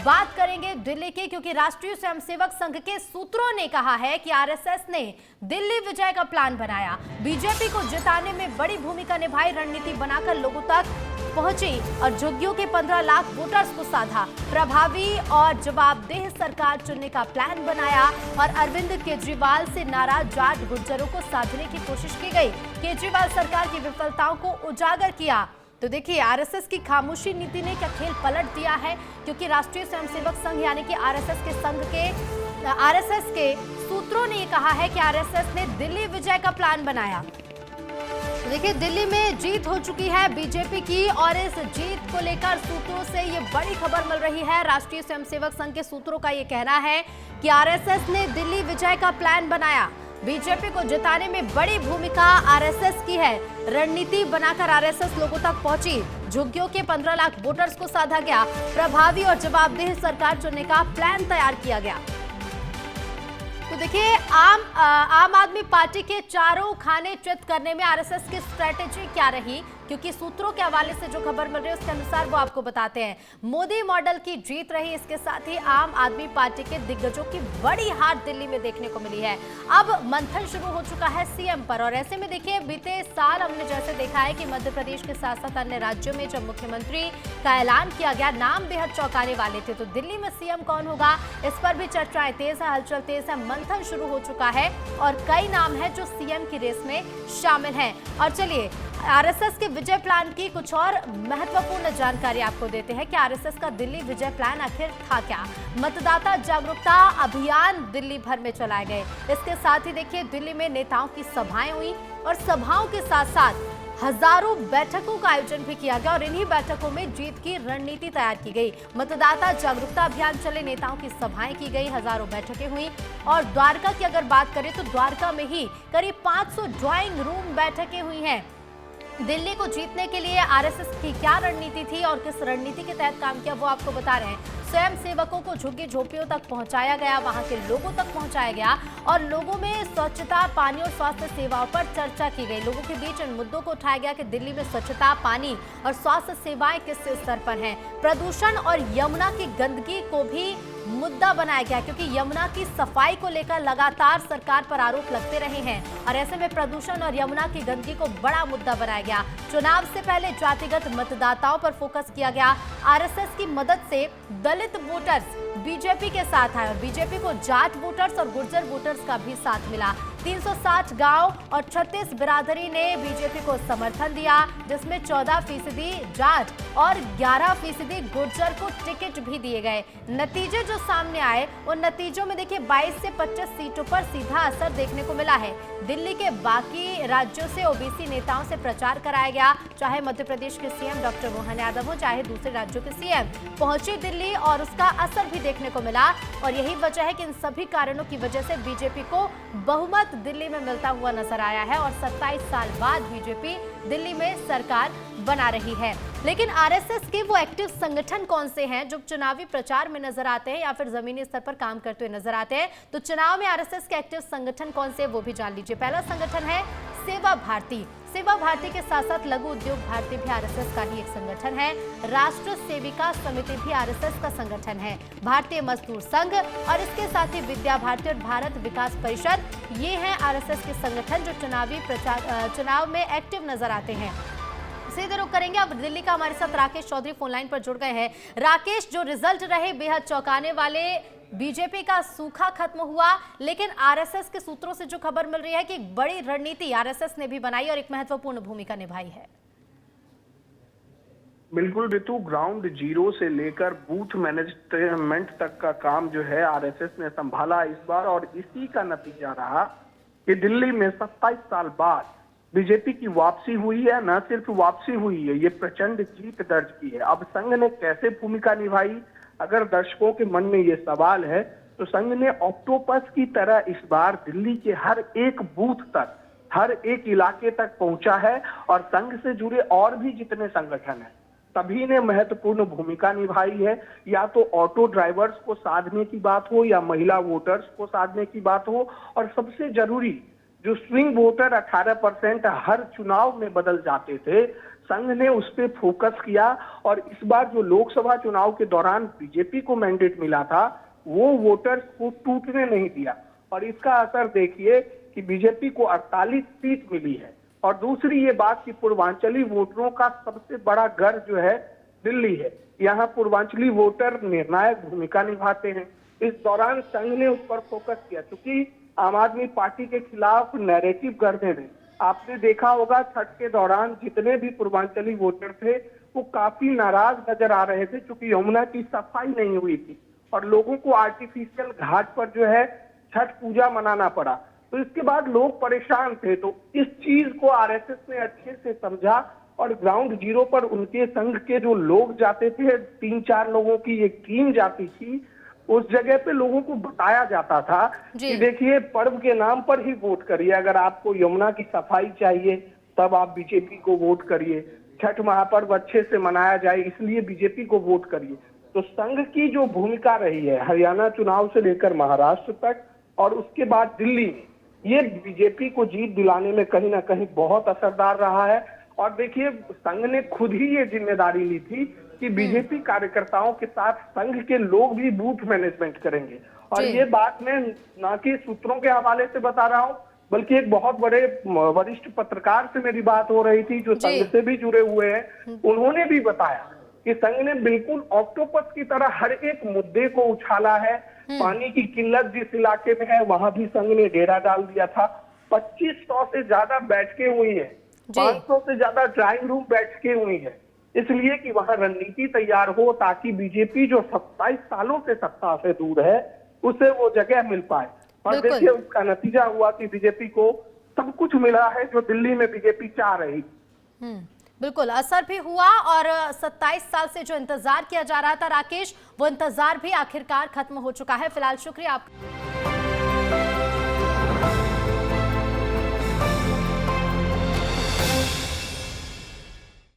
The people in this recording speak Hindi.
बात करेंगे दिल्ली की, क्योंकि राष्ट्रीय स्वयंसेवक संघ के सूत्रों ने कहा है कि आरएसएस ने दिल्ली विजय का प्लान बनाया, बीजेपी को जिताने में बड़ी भूमिका निभाई, रणनीति बनाकर लोगों तक पहुंची और झुग्गियों के 15 लाख वोटर्स को साधा, प्रभावी और जवाबदेह सरकार चुनने का प्लान बनाया और अरविंद केजरीवाल से नाराज जाट गुर्जरों को साधने की कोशिश की गई। केजरीवाल सरकार की विफलताओं को उजागर किया। तो देखिए, आरएसएस की खामोशी नीति ने क्या खेल पलट दिया है, क्योंकि राष्ट्रीय स्वयंसेवक संघ यानी कि आरएसएस के सूत्रों ने कहा है कि आरएसएस ने दिल्ली विजय का प्लान बनाया। तो देखिए, दिल्ली में जीत हो चुकी है बीजेपी की और इस जीत को लेकर सूत्रों से ये बड़ी खबर मिल रही है। राष्ट्रीय स्वयंसेवक संघ के सूत्रों का ये कहना है कि आरएसएस ने दिल्ली विजय का प्लान बनाया, बीजेपी को जिताने में बड़ी भूमिका आरएसएस की है, रणनीति बनाकर आरएसएस लोगों तक पहुंची, झुग्गियों के 15 लाख वोटर्स को साधा गया, प्रभावी और जवाबदेह सरकार चुनने का प्लान तैयार किया गया। तो देखिए, आम आदमी पार्टी के चारों खाने चित करने में आरएसएस की स्ट्रेटेजी क्या रही, क्योंकि सूत्रों के हवाले से जो खबर मिल रही है उसके अनुसार वो आपको बताते हैं। मोदी मॉडल की जीत रही, इसके साथ ही आम आदमी पार्टी के दिग्गजों की बड़ी हार दिल्ली में देखने को मिली है। अब मंथन शुरू हो चुका है सीएम पर और ऐसे में देखिए, बीते साल हमने जैसे देखा है कि मध्य प्रदेश के साथ साथ अन्य राज्यों में जब मुख्यमंत्री का ऐलान किया गया, नाम बेहद चौंकाने वाले थे। तो दिल्ली में सीएम कौन होगा, इस पर भी चर्चाएं तेज है, हलचल तेज है, मंथन शुरू हो चुका है और कई नाम है जो सीएम की रेस में शामिल हैं। और चलिए, आरएसएस के विजय प्लान की कुछ और महत्वपूर्ण जानकारी आपको देते हैं कि आरएसएस का दिल्ली विजय प्लान आखिर था क्या। मतदाता जागरूकता अभियान दिल्ली भर में चलाए गए। इसके साथ ही देखिए, दिल्ली में नेताओं की सभाएं हुई और सभाओं के साथ साथ हजारों बैठकों का आयोजन भी किया गया और इन्हीं बैठकों में जीत की रणनीति तैयार की गई। मतदाता जागरूकता अभियान चले, नेताओं की सभाएं की गई, हजारों बैठकें हुई और द्वारका की अगर बात करें तो द्वारका में ही करीब 500 ड्राइंग रूम बैठकें हुई हैं। दिल्ली को जीतने के लिए आरएसएस की क्या रणनीति थी और किस रणनीति के तहत काम किया, वो आपको बता रहे हैं। स्वयं सेवकों को झुग्गी झोपड़ियों तक पहुंचाया गया, वहां के लोगों तक पहुंचाया गया और लोगों में स्वच्छता, पानी और स्वास्थ्य सेवाओं पर चर्चा की गई। लोगों के बीच इन मुद्दों को उठाया गया कि दिल्ली में स्वच्छता, पानी और स्वास्थ्य सेवाएं किस स्तर पर हैं। प्रदूषण और यमुना की गंदगी को भी मुद्दा बनाया गया, क्योंकि यमुना की सफाई को लेकर लगातार सरकार पर आरोप लगते रहे हैं और ऐसे में प्रदूषण और यमुना की गंदगी को बड़ा मुद्दा बनाया गया। चुनाव से पहले जातिगत मतदाताओं पर फोकस किया गया। आरएसएस की मदद से दलित वोटर्स बीजेपी के साथ आए और बीजेपी को जाट वोटर्स और गुर्जर वोटर्स का भी साथ मिला। 360 गांव और 36 बिरादरी ने बीजेपी को समर्थन दिया, जिसमें 14% जाट और 11% गुर्जर को टिकट भी दिए गए। नतीजे जो सामने आए, उन नतीजों में देखिए 22 से 25 सीटों पर सीधा असर देखने को मिला है। दिल्ली के बाकी राज्यों से ओबीसी नेताओं से प्रचार कराया गया, चाहे मध्य प्रदेश के सीएम डॉक्टर मोहन यादव हो, चाहे दूसरे राज्यों के सीएम पहुंचे दिल्ली और उसका असर भी देखने को मिला। और यही वजह है कि इन सभी कारणों की वजह से बीजेपी को बहुमत दिल्ली में मिलता हुआ नजर आया है और 27 साल बाद बीजेपी दिल्ली में सरकार बना रही है। लेकिन आरएसएस के वो एक्टिव संगठन कौन से हैं जो चुनावी प्रचार में नजर आते हैं या फिर जमीनी स्तर पर काम करते हुए नजर आते हैं? तो चुनाव में आरएसएस के एक्टिव संगठन कौन से, वो भी जान लीजिए। पहला संगठन है सेवा भारती। सेवा भारती के साथ साथ लघु उद्योग भारती भी आरएसएस का ही एक संगठन है। राष्ट्र सेविका समिति भी आरएसएस का संगठन है। भारतीय मजदूर संघ और इसके साथ ही विद्या भारती और भारत विकास परिषद, ये हैं आरएसएस के संगठन जो चुनाव में एक्टिव नजर आते हैं। सीधे रुक करेंगे अब दिल्ली का, हमारे साथ राकेश चौधरी फोन लाइन पर जुड़ गए हैं। राकेश, जो रिजल्ट रहे बेहद चौंकाने वाले, बीजेपी का सूखा खत्म हुआ, लेकिन आरएसएस के सूत्रों से जो खबर मिल रही है कि एक बड़ी रणनीति आरएसएस ने भी बनाई और एक महत्वपूर्ण भूमिका निभाई है। बिल्कुल ऋतु, ग्राउंड जीरो से लेकर बूथ मैनेजमेंट तक का काम जो है आरएसएस ने संभाला इस बार और इसी का नतीजा रहा कि दिल्ली में 27 साल बाद बीजेपी की वापसी हुई है। न सिर्फ वापसी हुई है, ये प्रचंड जीत दर्ज की है। अब संघ ने कैसे भूमिका निभाई, अगर दर्शकों के मन में ये सवाल है तो संघ ने ऑक्टोपस की तरह इस बार दिल्ली के हर एक बूथ तक, हर एक इलाके तक पहुंचा है और संघ से जुड़े और भी जितने संगठन हैं सभी ने महत्वपूर्ण भूमिका निभाई है। या तो ऑटो ड्राइवर्स को साधने की बात हो या महिला वोटर्स को साधने की बात हो और सबसे जरूरी जो स्विंग वोटर 18% हर चुनाव में बदल जाते थे, संघ ने उस पर फोकस किया और इस बार जो लोकसभा चुनाव के दौरान बीजेपी को मैंडेट मिला था वो वोटर्स को टूटने नहीं दिया और इसका असर देखिए कि बीजेपी को 48 सीट मिली है। और दूसरी ये बात कि पूर्वांचली वोटरों का सबसे बड़ा गढ़ जो है दिल्ली है, यहाँ पूर्वांचली वोटर निर्णायक भूमिका निभाते हैं। इस दौरान संघ ने उस पर फोकस किया क्योंकि आम आदमी पार्टी के खिलाफ नैरेटिव गढ़ने में आपने देखा होगा छठ के दौरान जितने भी पूर्वांचली वोटर थे वो काफी नाराज नजर आ रहे थे क्योंकि यमुना की सफाई नहीं हुई थी और लोगों को आर्टिफिशियल घाट पर जो है छठ पूजा मनाना पड़ा। तो इसके बाद लोग परेशान थे, तो इस चीज को आरएसएस ने अच्छे से समझा और ग्राउंड जीरो पर उनके संघ के जो लोग जाते थे, 3-4 लोगों की एक टीम जाती थी, उस जगह पे लोगों को बताया जाता था कि देखिए पर्व के नाम पर ही वोट करिए, अगर आपको यमुना की सफाई चाहिए तब आप बीजेपी को वोट करिए, छठ महापर्व अच्छे से मनाया जाए इसलिए बीजेपी को वोट करिए। तो संघ की जो भूमिका रही है हरियाणा चुनाव से लेकर महाराष्ट्र तक और उसके बाद दिल्ली में, ये बीजेपी को जीत दिलाने में कहीं ना कहीं बहुत असरदार रहा है। और देखिए संघ ने खुद ही ये जिम्मेदारी ली थी कि बीजेपी कार्यकर्ताओं के साथ संघ के लोग भी बूथ मैनेजमेंट करेंगे। और ये बात मैं ना कि सूत्रों के हवाले से बता रहा हूँ बल्कि एक बहुत बड़े वरिष्ठ पत्रकार से मेरी बात हो रही थी जो संघ से भी जुड़े हुए हैं, उन्होंने भी बताया कि संघ ने बिल्कुल ऑक्टोपस की तरह हर एक मुद्दे को उछाला है। पानी की किल्लत जिस इलाके में है वहां भी संघ ने डेरा डाल दिया था। 2500 से ज्यादा बैठकें हुई है, 500 से ज्यादा ड्राइंग रूम बैठकें हुई है, इसलिए कि वहां रणनीति तैयार हो ताकि बीजेपी जो 27 सालों से सत्ता से दूर है उसे वो जगह मिल पाए। और देखिए उसका नतीजा हुआ कि बीजेपी को सब कुछ मिला है जो दिल्ली में बीजेपी चाह रही। बिल्कुल असर भी हुआ और 27 साल से जो इंतजार किया जा रहा था राकेश, वो इंतजार भी आखिरकार खत्म हो चुका है। फिलहाल शुक्रिया आपका।